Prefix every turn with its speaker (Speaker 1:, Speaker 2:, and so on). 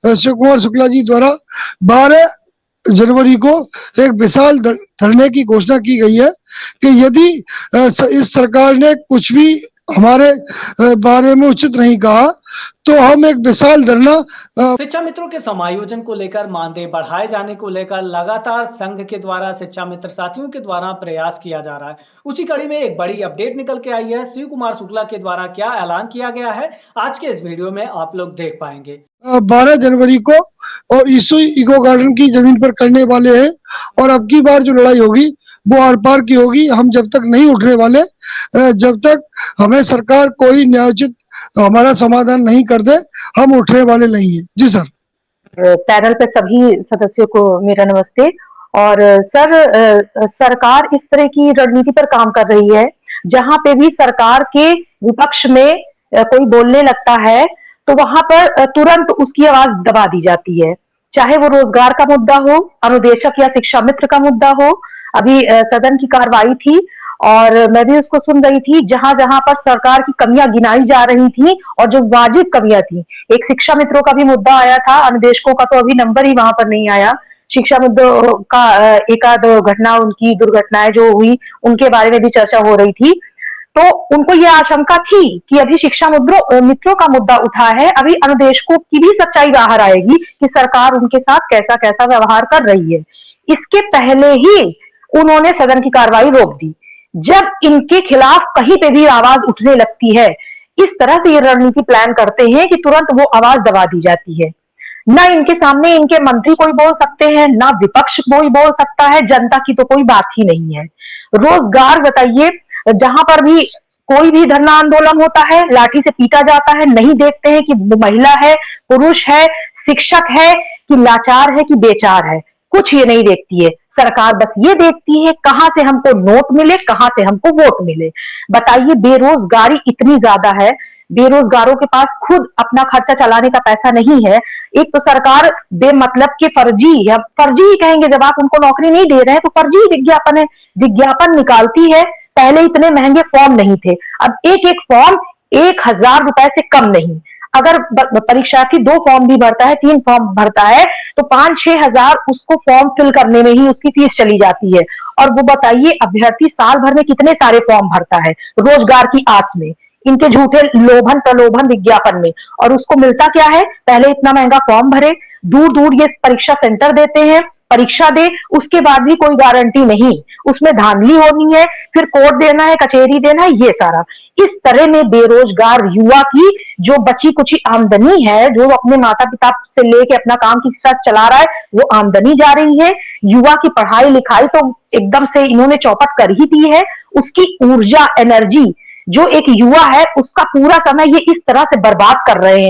Speaker 1: शिव कुमार शुक्ला जी द्वारा 12 जनवरी को एक विशाल धरने की घोषणा की गई है कि यदि इस सरकार ने कुछ भी हमारे बारे में उचित नहीं कहा तो हम एक विशाल धरना।
Speaker 2: शिक्षा मित्रों के समायोजन को लेकर मानदेय बढ़ाए जाने को लेकर लगातार संघ के द्वारा शिक्षा मित्र साथियों के द्वारा प्रयास किया जा रहा है। उसी कड़ी में एक बड़ी अपडेट निकल के आई है। शिव कुमार शुक्ला के द्वारा क्या ऐलान किया गया है, आज के इस वीडियो में आप लोग देख पाएंगे।
Speaker 1: 12 जनवरी को और इको गार्डन की जमीन पर करने वाले हैं और अब की बार जो लड़ाई होगी वो आर पार की होगी। हम जब तक नहीं उठने वाले, जब तक हमें सरकार कोई न्यायोचित हमारा समाधान नहीं कर दे, हम उठने वाले नहीं है। जी सर।
Speaker 3: पैनल पे सभी सदस्यों को मेरा नमस्ते। और सर, सरकार इस तरह की रणनीति पर काम कर रही है जहां पे भी सरकार के विपक्ष में कोई बोलने लगता है तो वहां पर तुरंत उसकी आवाज दबा दी जाती है, चाहे वो रोजगार का मुद्दा हो, अनुदेशक या शिक्षा मित्र का मुद्दा हो। अभी सदन की कार्रवाई थी और मैं भी उसको सुन रही थी, जहां जहां पर सरकार की कमियां गिनाई जा रही थी और जो वाजिब कमियां थी। एक शिक्षा मित्रों का भी मुद्दा आया था, अनुदेशकों का तो अभी नंबर ही वहां पर नहीं आया। शिक्षा मुद्दों का एक आध घटना, उनकी दुर्घटनाएं जो हुई उनके बारे में भी चर्चा हो रही थी। तो उनको ये आशंका थी कि अभी शिक्षा मित्रों का मुद्दा उठा है, अभी अनुदेशकों की भी सच्चाई बाहर आएगी कि सरकार उनके साथ कैसा कैसा व्यवहार कर रही है। इसके पहले ही उन्होंने सदन की कार्रवाई रोक दी। जब इनके खिलाफ कहीं पे भी आवाज उठने लगती है, इस तरह से ये रणनीति प्लान करते हैं कि तुरंत वो आवाज दबा दी जाती है। ना इनके सामने इनके मंत्री कोई बोल सकते हैं, ना विपक्ष कोई बोल सकता है, जनता की तो कोई बात ही नहीं है। रोजगार बताइए, जहां पर भी कोई भी धरना आंदोलन होता है लाठी से पीटा जाता है। नहीं देखते हैं कि महिला है, पुरुष है, शिक्षक है कि लाचार है कि बेचार है, कुछ ये नहीं देखती है सरकार। बस ये देखती है कहां से हमको नोट मिले, कहां से हमको वोट मिले। बताइए, बेरोजगारी इतनी ज्यादा है, बेरोजगारों के पास खुद अपना खर्चा चलाने का पैसा नहीं है। एक तो सरकार बेमतलब के फर्जी, या फर्जी ही कहेंगे, जब आप उनको नौकरी नहीं दे रहे हैं तो फर्जी विज्ञापन है, विज्ञापन निकालती है। पहले इतने महंगे फॉर्म नहीं थे, अब एक एक फॉर्म 1000 रुपए से कम नहीं। अगर परीक्षार्थी 2 फॉर्म भी भरता है, 3 फॉर्म भरता है तो 5-6 हजार उसको फॉर्म फिल करने में ही उसकी फीस चली जाती है। और वो बताइए, अभ्यर्थी साल भर में कितने सारे फॉर्म भरता है रोजगार की आस में, इनके झूठे लोभन प्रलोभन विज्ञापन में, और उसको मिलता क्या है? पहले इतना महंगा फॉर्म भरे, दूर दूर ये परीक्षा सेंटर देते हैं, परीक्षा दे, उसके बाद भी कोई गारंटी नहीं, उसमें धांधली होनी है, फिर कोर्ट देना है, कचहरी देना है, ये सारा। इस तरह में बेरोजगार युवा की जो बची कुची आमदनी है, जो अपने माता पिता से लेके अपना काम किसी तरह चला रहा है, वो आमदनी जा रही है। युवा की पढ़ाई लिखाई तो एकदम से इन्होंने चौपट कर ही दी है। उसकी ऊर्जा, एनर्जी, जो एक युवा है उसका पूरा समय ये इस तरह से बर्बाद कर रहे हैं।